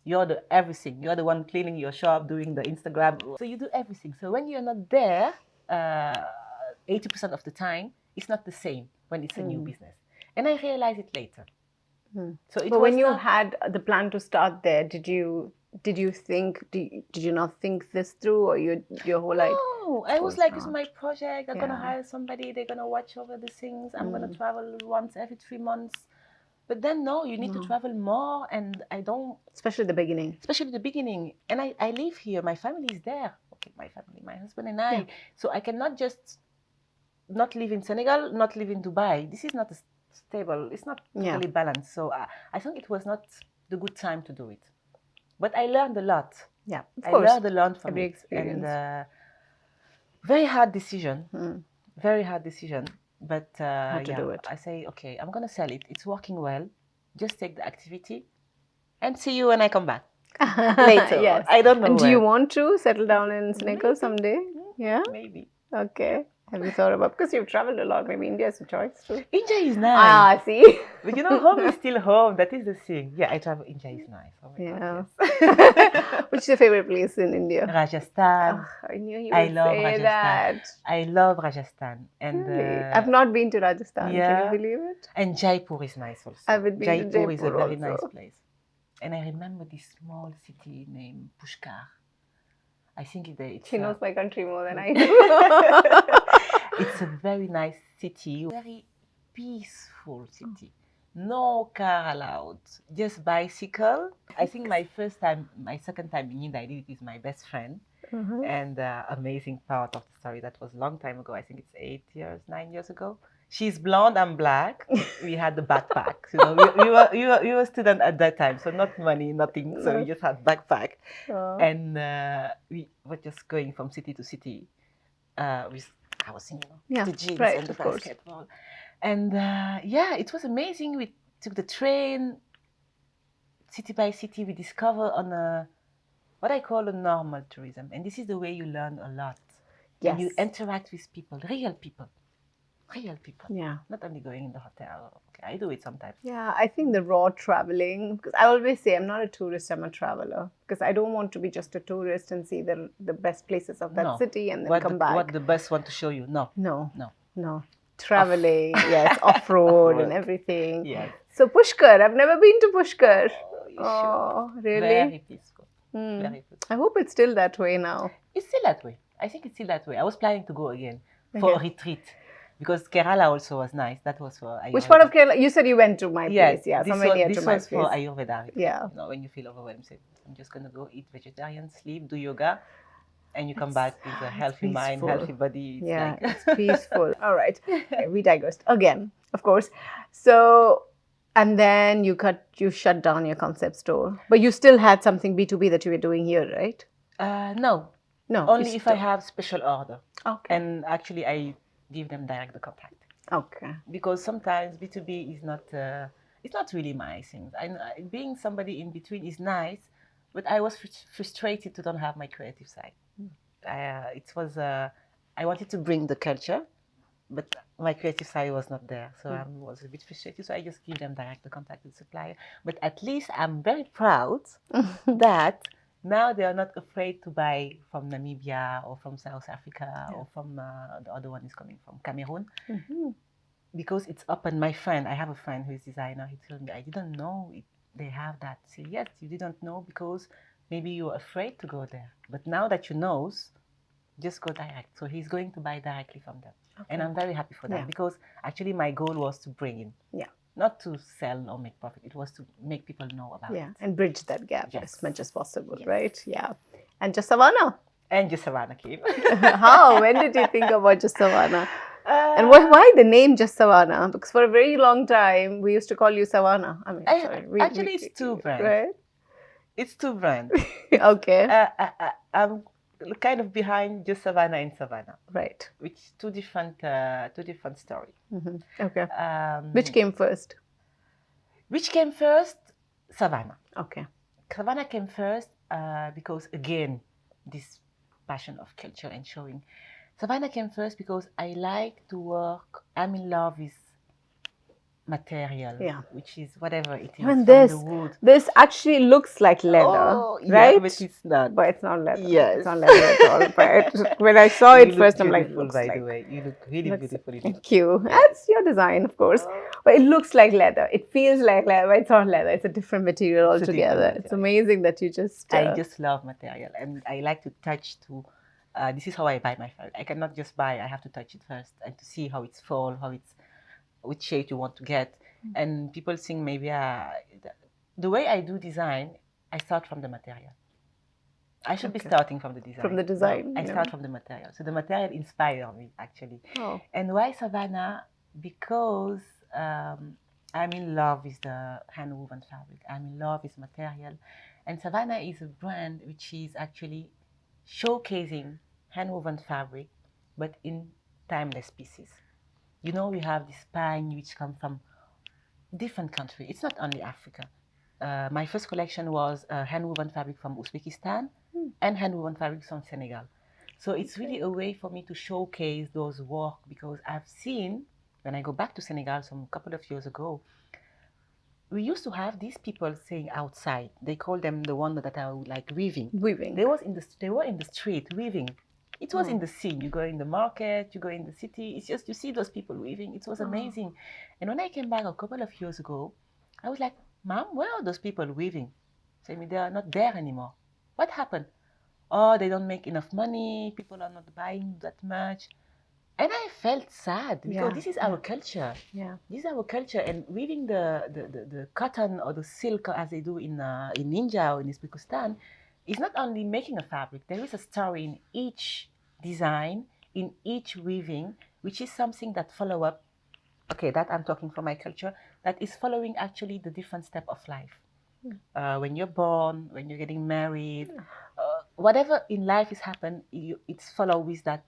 You're the everything. You're the one cleaning your shop, doing the Instagram. So you do everything. So when you're not there, 80% of the time, it's not the same when it's a new business. And I realized it later. So but when you had the plan to start there, did you think? Did you not think this through, or your whole life? No, I was like, it's my project. I'm gonna hire somebody. They're gonna watch over the things. I'm gonna travel once every 3 months. But then no, you need to travel more, and I don't. Especially the beginning. Especially the beginning, and I live here. My family is there. Okay, my family, my husband and I. So I cannot just not live in Senegal, not live in Dubai. This is not stable. It's not totally balanced. So I think it was not the good time to do it. But I learned a lot. Yeah, of I course. learned a lot from every it. experience. And very hard decision. Very hard decision. But How to do it. I say, okay, I'm going to sell it. It's working well. Just take the activity and see you when I come back later. Yes. I don't know. And do you want to settle down in Senegal someday? Yeah? Maybe. Okay. Have you thought about, because you've traveled a lot, maybe India is a choice too. India is nice. See? But you know, home is still home. That is the thing. Yeah, I travel. India is nice. Oh my God, yes. Which is your favorite place in India? Rajasthan. I knew you would love say Rajasthan. that. I love Rajasthan. And Really? I've not been to Rajasthan. Yeah. Can you believe it? And Jaipur is nice also. I haven't been to Jaipur is a very also. nice place. And I remember this small city named Pushkar. I think it's she knows my country more than I do. It's a very nice city, very peaceful city. No car allowed, just bicycle. I think my second time in India, I did it with my best friend. And amazing part of the story, that was a long time ago. I think it's 9 years ago. She's blonde, I'm black. We had the backpack. You know, we were student at that time, so not money, nothing. So we just had backpack, and we were just going from city to city with housing, the jeans and the basketball. And it was amazing. We took the train, city by city. We discover on what I call a normal tourism, and this is the way you learn a lot. Yes. And you interact with people, real people. Yeah. Not only going in the hotel. Okay, I do it sometimes. Yeah, I think the raw traveling, because I always say I'm not a tourist, I'm a traveler. Because I don't want to be just a tourist and see the best places of that city and then come back. What the best want to show you? No. Traveling, yes, off-road and everything. Yes. So Pushkar, I've never been to Pushkar. Oh, really? Very peaceful. Very peaceful. I hope it's still that way now. It's still that way. I think it's still that way. I was planning to go again for a retreat. Because Kerala also was nice. That was for Ayurveda. Which part of Kerala? You said you went to my place. Yeah, somewhere near to my place. This was for Ayurveda. Yeah. You know, when you feel overwhelmed, say, I'm just going to go eat vegetarian, sleep, do yoga, and you come back with a healthy mind, healthy body. It's peaceful. All right. Okay, we digressed again, of course. So, and then you shut down your concept store. But you still had something B2B that you were doing here, right? No. Only if I have special order. Okay. And actually, I give them direct the contact. Okay. Because sometimes B2B is not, it's not really my thing. Being somebody in between is nice, but I was frustrated to don't have my creative side. I wanted to bring the culture, but my creative side was not there. So I was a bit frustrated. So I just give them direct the contact with the supplier. But at least I'm very proud that now they are not afraid to buy from Namibia or from South Africa or from the other one is coming from Cameroon. Because it's open. I have a friend who is a designer. He told me, I didn't know they have that. I say, yes, you didn't know because maybe you were afraid to go there. But now that you know, just go direct. So he's going to buy directly from them. Okay. And I'm very happy for that because actually my goal was to bring in. Yeah. Not to sell or make profit. It was to make people know about it. And bridge that gap as much as possible, right? Yeah. And just Savanna. And just Savanna came. How? When did you think about just Savanna? And why the name just Savanna? Because for a very long time, we used to call you Savanna. I mean, it's two brands. Right? It's two brands. Okay. I'm kind of behind just Savanna and Savanna, Right. which two different stories. Okay. Which came first? Which came first? Savanna. Okay. Savanna came first because, again, this passion of culture and showing. Savanna came first because I like to work, I'm in love with material, which is whatever it is, Even from the wood. this actually looks like leather, right? Yeah, but it's not. But it's not leather. Yes. It's not leather at all. But when I saw it first, I'm like, beautiful, by the way. You look really beautiful. Thank you. That's your design, of course. But it looks like leather. It feels like leather, but it's not leather. It's a different material altogether. It's amazing that you just... I just love material, and I like to touch to... this is how I buy my fabric. I cannot just buy. I have to touch it first and to see how it's fall, which shade you want to get. And people think maybe the way I do design, I start from the material. I should be starting from the design. From the design. No, I start from the material. So the material inspired me, actually. Oh. And why Savanna? Because I'm in love with the hand-woven fabric. I'm in love with material. And Savanna is a brand which is actually showcasing hand-woven fabric, but in timeless pieces. You know, we have this pine which come from different countries. It's not only Africa. My first collection was hand-woven fabric from Uzbekistan and hand-woven fabrics from Senegal. So it's really a way for me to showcase those work, because I've seen, when I go back to Senegal some couple of years ago, we used to have these people saying outside. They call them the one that are like weaving. Weaving. They were in the street weaving. It was in the scene. You go in the market, you go in the city. It's just, you see those people weaving. It was amazing. And when I came back a couple of years ago, I was like, Mom, where are those people weaving? Say me, they are not there anymore. What happened? Oh, they don't make enough money. People are not buying that much. And I felt sad, because this is our culture. Yeah. This is our culture. And weaving the cotton or the silk, as they do in India or in Uzbekistan, is not only making a fabric. There is a story in each design, in each weaving, which is something that follow up. Okay, that I'm talking from my culture. That is following actually the different step of life. When you're born, when you're getting married, whatever in life is happen, it's follow with that.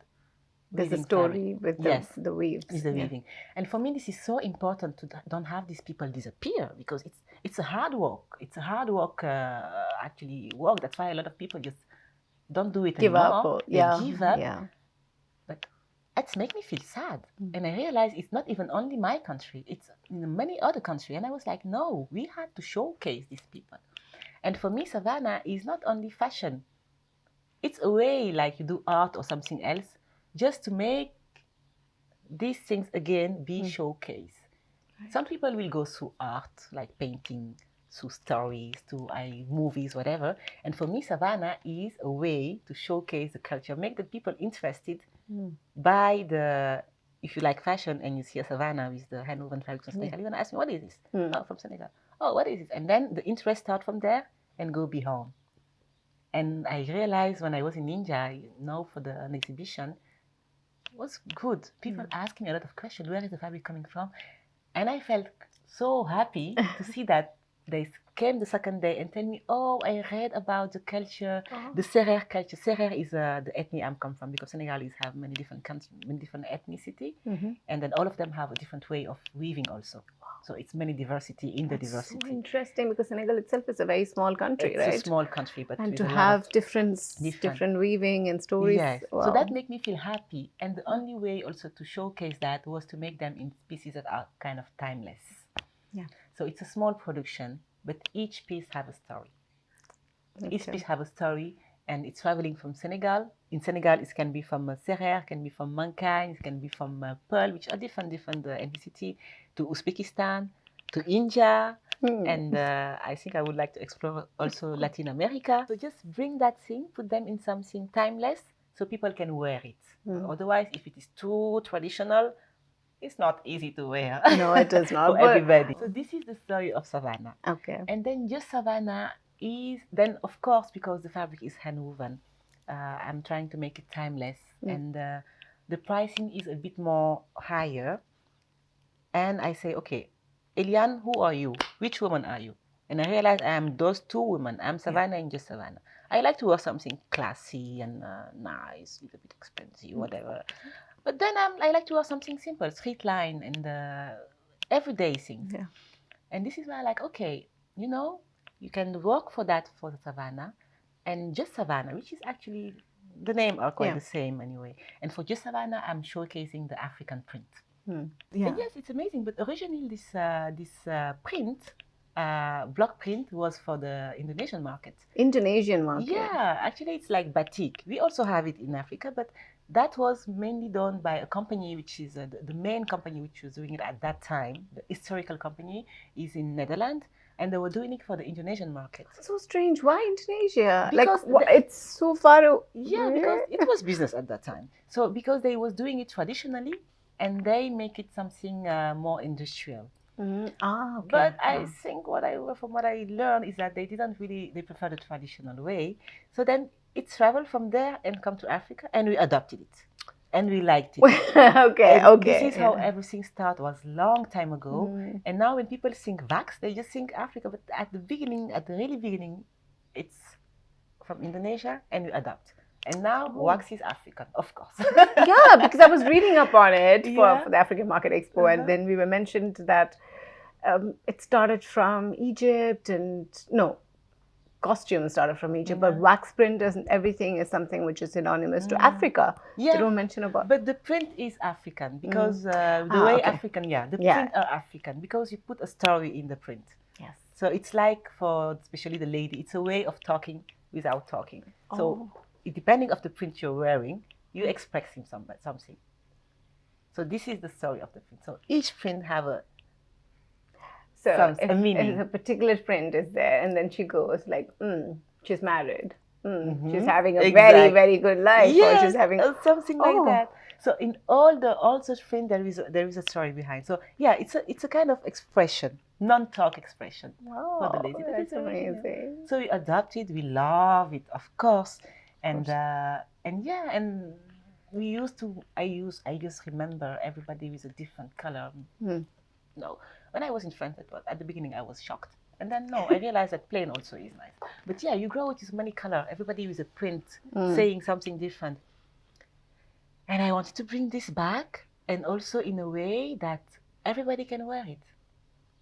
There's a story with the weaves. Is the weaving. And for me, this is so important to don't have these people disappear, because it's a hard work. It's a hard work, actually work. That's why a lot of people just don't do it anymore. They give up. Yeah. But it's make me feel sad. And I realized it's not even only my country. It's in many other countries. And I was like, no, we had to showcase these people. And for me, Savanna is not only fashion. It's a way like you do art or something else, just to make these things again be showcased. Right. Some people will go through art, like painting, through stories, through movies, whatever. And for me, Savanna is a way to showcase the culture, make the people interested by the, if you like fashion and you see a Savanna with the hand-woven fabric from Senegal, you're going to ask me, what is this? Oh, from Senegal. Oh, what is this? And then the interest start from there and go beyond. And I realized when I was in India, for an exhibition, it was good. People asking me a lot of questions. Where is the fabric coming from? And I felt so happy to see that they came the second day and tell me, oh, I read about the culture, the Serer culture. Serer is the ethnic I come from, because Senegalese have many different countries, many different ethnicity. And then all of them have a different way of weaving also. So it's many diversity in the diversity. So interesting, because Senegal itself is a very small country, right? It's a small country, but and to have different weaving and stories. Yes. Wow. So that made me feel happy. And the only way also to showcase that was to make them in pieces that are kind of timeless. Yeah. So it's a small production, but each piece has a story. Okay. Each piece has a story, and it's traveling from Senegal. In Senegal, it can be from Serer, can be from Mankind, it can be from Pearl, which are different ethnicity, to Uzbekistan, to India, and I think I would like to explore also Latin America. So just bring that thing, put them in something timeless, so people can wear it. Otherwise, if it is too traditional, it's not easy to wear. No, it is not. For everybody. So this is the story of Savanna. Okay. And then just Savanna is, then of course, because the fabric is hand-woven, I'm trying to make it timeless. And the pricing is a bit more higher. And I say, okay, Eliane, who are you? Which woman are you? And I realized I am those two women. I'm Savanna and just Savanna. I like to wear something classy and nice, a little bit expensive, whatever. But then I like to wear something simple, straight line and everyday things. Yeah. And this is why I like, okay, you know, you can work for that for Savanna and just Savanna, which is actually, the name are quite the same anyway. And for just Savanna, I'm showcasing the African print. Yeah. And yes, it's amazing. But originally, this print, block print, was for the Indonesian market. Indonesian market. Yeah, actually, it's like batik. We also have it in Africa, but that was mainly done by a company which is the main company which was doing it at that time. The historical company is in Netherlands, and they were doing it for the Indonesian market. So strange. Why Indonesia? Because it's so far away. Yeah, because it was business at that time. So because they was doing it traditionally, and they make it something more industrial. Okay. But I think from what I learned is that they prefer the traditional way. So then it traveled from there and come to Africa, and we adopted it, and we liked it. Okay. This is how everything started. Was long time ago, and now when people think wax, they just think Africa. But at the really beginning, it's from Indonesia, and we adopt. And now wax is African, of course. Yeah, because I was reading up on it for the African Market Expo, and then we were mentioned that it started from Egypt, and costumes started from Egypt, but wax print and everything is something which is synonymous to Africa. Yeah, they don't mention about. But the print is African because the way African, the print are African because you put a story in the print. Yes. So it's like for especially the lady, it's a way of talking without talking. So depending of the print you're wearing, you're expressing something. So this is the story of the print. So each print have a meaning. If a particular print is there, and then she goes like, she's married, she's having a very, very good life, or she's having something like that. So in all such print, there is a story behind. So yeah, it's a kind of expression, non-talk expression for the lady. That's amazing. So we adopt it, we love it, of course. And we I just remember everybody with a different color. No, when I was in France, at the beginning I was shocked, and then I realized that plain also is nice. But yeah, you grow with this many color, everybody with a print saying something different. And I wanted to bring this back, and also in a way that everybody can wear it.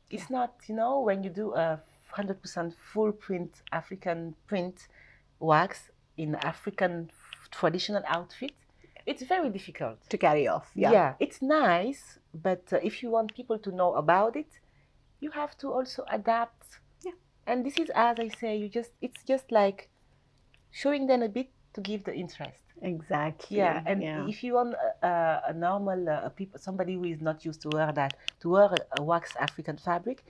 It's not, when you do a 100% full print African print wax in African traditional outfit, it's very difficult to carry off. Yeah, it's nice, but if you want people to know about it, you have to also adapt. Yeah. And this is, as I say, it's just like showing them a bit to give the interest. Exactly. Yeah, and if you want a normal somebody who is not used to wear that, to wear a wax African fabric,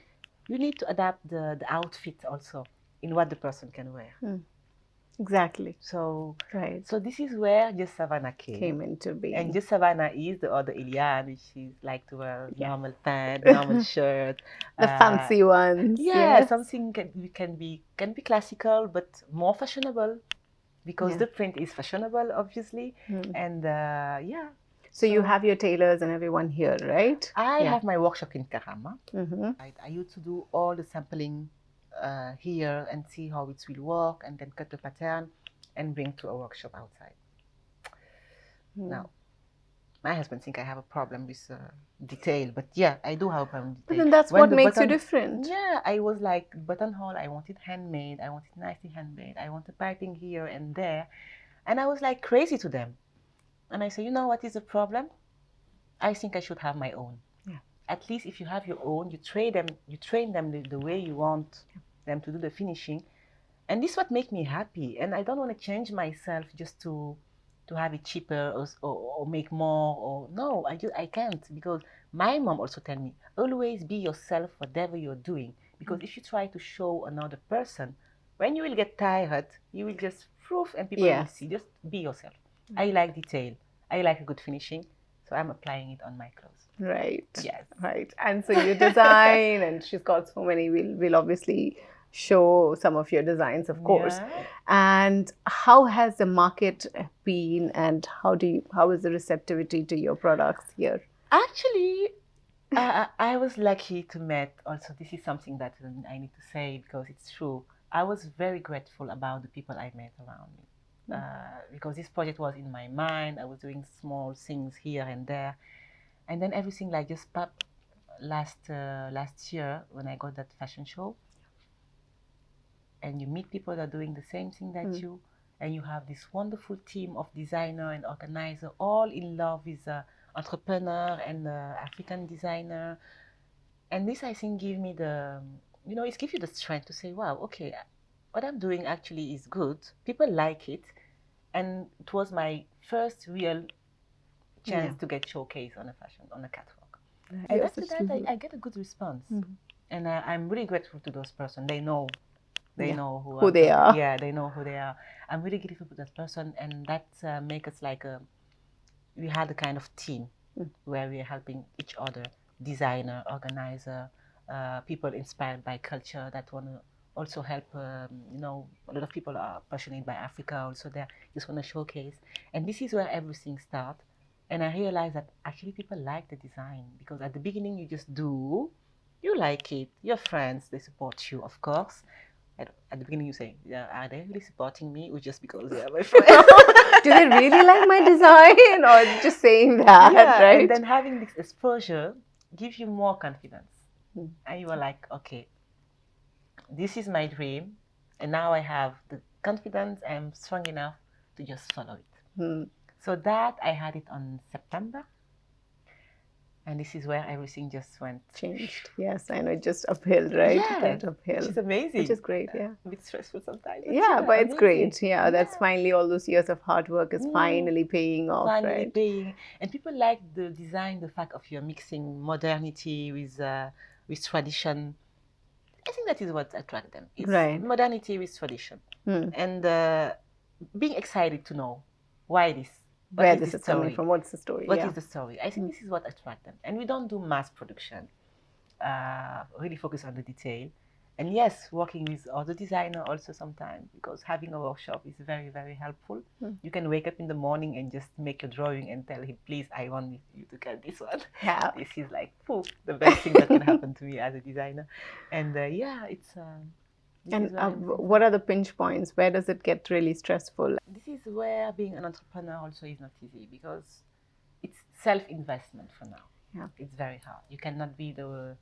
you need to adapt the outfit also in what the person can wear. Exactly. So So this is where Just Savanna came into being. And Just Savanna is the other Eliane, which is like to wear normal pants, normal shirt, the fancy ones. Yeah, something can be classical but more fashionable, because the print is fashionable, obviously. And So you have your tailors and everyone here, right? I have my workshop in Karama. I used to do all the sampling here and see how it will work, and then cut the pattern and bring to a workshop outside. Now, my husband thinks I have a problem with detail, but yeah, I do have a problem with detail. But then that's what makes you different. Yeah, I was like, buttonhole, I want it handmade, I want it nicely handmade, I want the piping here and there. And I was like crazy to them. And I said, you know what is the problem? I think I should have my own. Yeah. At least if you have your own, you train them the way you want them to do the finishing. And this is what makes me happy. And I don't want to change myself just to have it cheaper or make more. Or no, I can't, because my mom also tell me, always be yourself, whatever you're doing. Because if you try to show another person, when you will get tired, you will just proof and people will see. Just be yourself. I like detail. I like a good finishing. So I'm applying it on my clothes. Right. Yes. Right. And so you design, and she's got so many. We'll obviously show some of your designs, of course. Yeah. And how has the market been, and how is the receptivity to your products here? Actually, I was lucky to meet also. This is something that I need to say because it's true. I was very grateful about the people I met around me because this project was in my mind. I was doing small things here and there, and then everything like just popped last year when I got that fashion show. And you meet people that are doing the same thing that you, and you have this wonderful team of designer and organizer all in love with entrepreneur and African designer. And this, I think, give me the, it gives you the strength to say, wow, okay, what I'm doing actually is good. People like it. And it was my first real chance to get showcased on a catwalk. And after that, I get a good response. And I'm really grateful to those persons. They know know who they are. Yeah, they know who they are. I'm really grateful to that person, and that make us like we had a kind of team where we're helping each other, designer, organizer, people inspired by culture that want to also help. A lot of people are passionate by Africa also. They just want to showcase, and this is where everything starts. And I realized that actually people like the design because at the beginning you just do, you like it, your friends, they support you, of course. At the beginning you say, yeah, are they really supporting me or just because they are my friends? Do they really like my design or just saying that, right? And then having this exposure gives you more confidence. And you are like, okay, this is my dream. And now I have the confidence, I'm strong enough to just follow it. So that I had it on September. And this is where everything just changed. Yes, I know, just uphill, right? Yeah, uphill. Which is amazing. Which is great, yeah. A bit stressful sometimes. Yeah, but it's great. Yeah, that's finally all those years of hard work is finally paying off, right? Paying. And people like the design, the fact of you're mixing modernity with tradition. I think that is what attracts them. It's modernity with tradition. And being excited to know why this. Where this is coming from? What's the story? What is the story? I think this is what attracts them. And we don't do mass production. Really focus on the detail. And yes, working with other designers also sometimes, because having a workshop is very, very helpful. You can wake up in the morning and just make your drawing and tell him, please, I want you to cut this one. Yeah. This is like, the best thing that can happen to me as a designer. And it's... And what are the pinch points? Where does it get really stressful? This is where being an entrepreneur also is not easy because it's self-investment for now. Yeah. It's very hard. You cannot be the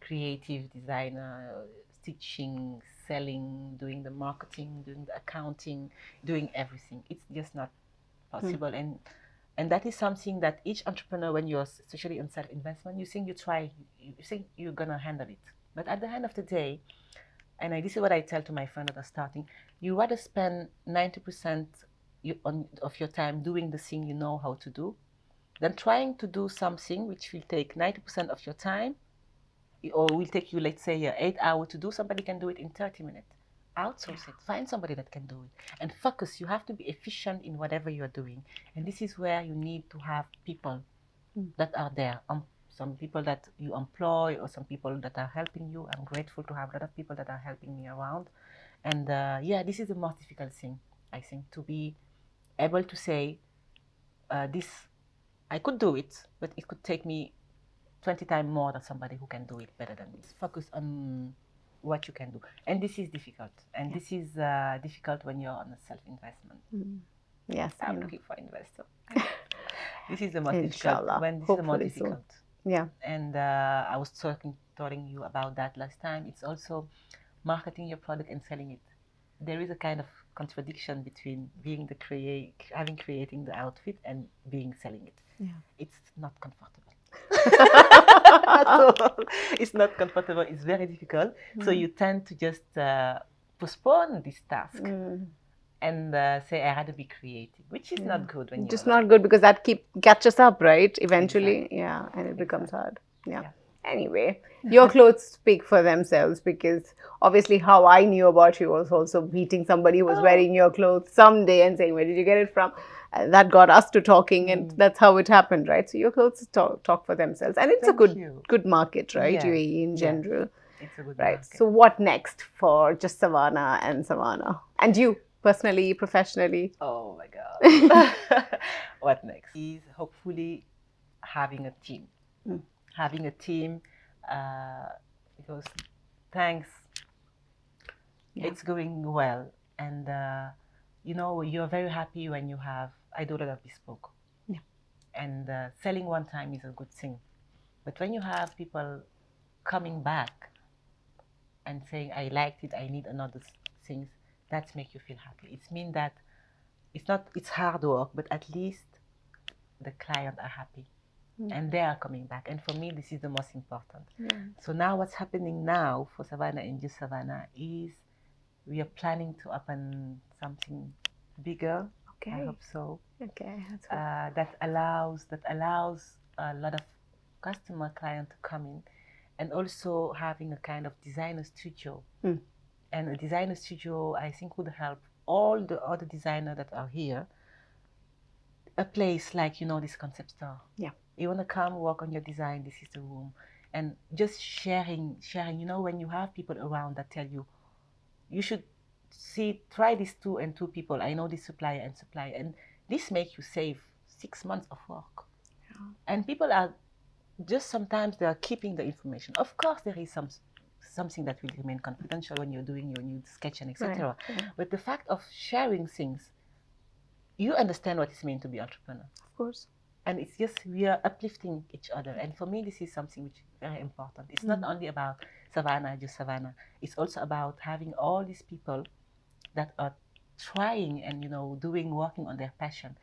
creative designer, stitching, selling, doing the marketing, doing the accounting, doing everything. It's just not possible. And that is something that each entrepreneur, when you're especially on self-investment, you think you think you're going to handle it. But at the end of the day, and this is what I tell to my friends that are starting, you rather spend 90% of your time doing the thing you know how to do than trying to do something which will take 90% of your time or will take you, let's say, 8 hours to do. Somebody can do it in 30 minutes. Outsource it. Find somebody that can do it. And focus. You have to be efficient in whatever you are doing. And this is where you need to have people that are there. Some people that you employ or some people that are helping you. I'm grateful to have a lot of people that are helping me around. And this is the most difficult thing, I think, to be able to say, I could do it, but it could take me 20 times more than somebody who can do it better than me. Focus on what you can do. And this is difficult. And this is difficult when you're on a self-investment. Yes, I'm looking for an investor. This is the most difficult. When this is the most difficult. Yeah. And I was telling you about that last time. It's also marketing your product and selling it. There is a kind of contradiction between being creating the outfit and selling it. Yeah. It's not comfortable. At all. It's not comfortable. It's very difficult. So you tend to just postpone this task. And say, I had to be creative, which is not good when you're just not good because that catches up, right? Eventually, yeah, and it becomes hard. Yeah. Anyway, your clothes speak for themselves because obviously how I knew about you was also meeting somebody who was wearing your clothes someday and saying, where did you get it from? And that got us to talking and that's how it happened, right? So your clothes talk for themselves. And it's a good market, right? Yeah. UAE in general. It's a good right. market. So what next for just Savanna and Savanna? And you? Personally, professionally? Oh my God. What next? Is hopefully having a team. having a team, because thanks, it's going well. And, you're very happy when you have, I do a lot of bespoke. Yeah. And selling one time is a good thing. But when you have people coming back and saying, I liked it, I need another things, that make you feel happy. It means that it's hard work, but at least the client are happy and they are coming back. And for me, this is the most important. Yeah. So now what's happening now for Savanna and just Savanna is we are planning to open something bigger. Okay. I hope so. Okay. That's that allows a lot of customer client to come in, and also having a kind of designer studio. And a designer studio, I think, would help all the other designers that are here. A place like, this concept store. Yeah. You want to come work on your design, this is the room. And just sharing, when you have people around that tell you, you should try these 2 people. I know this supplier. And this makes you save 6 months of work. Yeah. And people are just sometimes they are keeping the information. Of course, there is something that will remain confidential when you're doing your new sketch and etc. Right. Yeah. But the fact of sharing things, you understand what it means to be entrepreneur. Of course. And it's just we are uplifting each other. And for me, this is something which is very important. It's not only about Savanna, just Savanna. It's also about having all these people that are trying and working on their passion.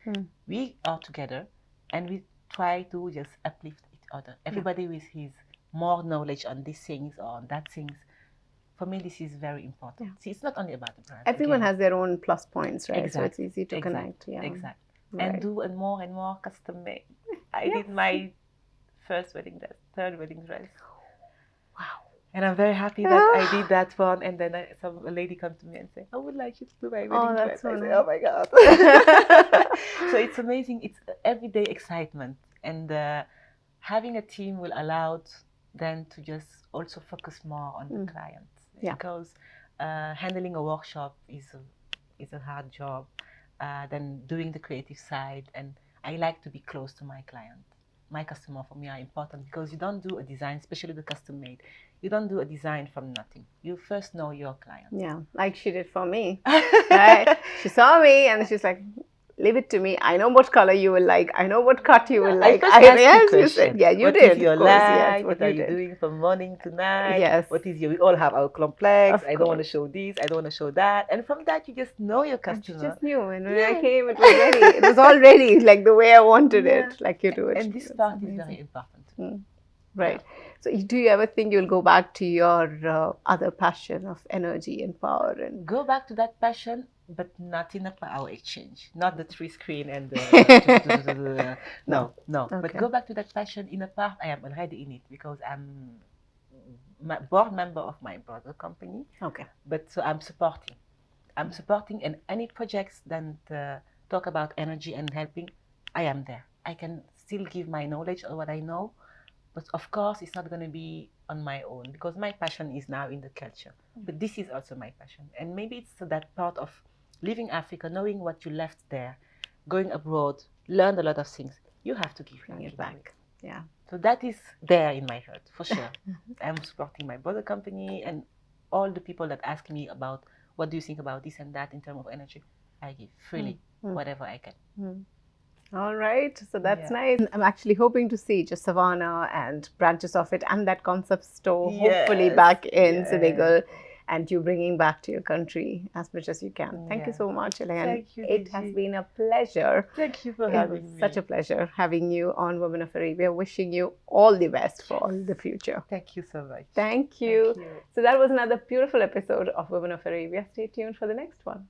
We are together and we try to just uplift each other. Everybody with his more knowledge on these things or on that things. For me, this is very important. Yeah. See, it's not only about the brand. Everyone has their own plus points, right? Exactly. So it's easy to connect. Yeah. Exactly. Right. And do more and more custom made. I did my first wedding dress, third wedding dress. Wow. And I'm very happy that I did that one. And then a lady comes to me and say, I would like you to do my wedding dress. So I nice. say, oh my God. So it's amazing. It's everyday excitement. And having a team will allow them to just also focus more on the client. Yeah. Because handling a workshop is a hard job. Then doing the creative side. And I like to be close to my client. My customer for me are important because you don't do a design, especially the custom made. You don't do a design from nothing. You first know your client. Yeah, like she did for me. Right? She saw me and she's like, leave it to me. I know what color you will like. I know what cut you will like. Yes, you said, yeah, you what did. Is your of course, life? yes, what are you doing from morning to night? Yes. What is we all have our complex. Of I don't want to show this. I don't want to show that. And from that, you just know your And customer. she just knew. And when I came, it was ready. It was all ready, like the way I wanted it, like you do it. And this part is very important. Right. So do you ever think you'll go back to your other passion of energy and power? And go back to that passion, but not in a power exchange. Not the 3-screen and the... no. Okay. But go back to that passion in a part I am already in it because I'm board member of my brother company. Okay. But so I'm supporting. And any projects that talk about energy and helping, I am there. I can still give my knowledge or what I know. But of course, it's not going to be on my own because my passion is now in the culture. But this is also my passion. And maybe it's that part of leaving Africa, knowing what you left there, going abroad, learned a lot of things. You have to give it back. Yeah. So that is there in my heart, for sure. I'm supporting my brother company and all the people that ask me about what do you think about this and that in terms of energy. I give freely, whatever I can. All right, so that's nice. I'm actually hoping to see just Savanna and branches of it and that concept store hopefully back in Senegal and you bringing back to your country as much as you can. Thank you so much, Eliane. Thank you, It has been a pleasure. Thank you for having me. Such a pleasure having you on Women of Arabia. Wishing you all the best for all the future. Thank you so much. Thank you. So that was another beautiful episode of Women of Arabia. Stay tuned for the next one.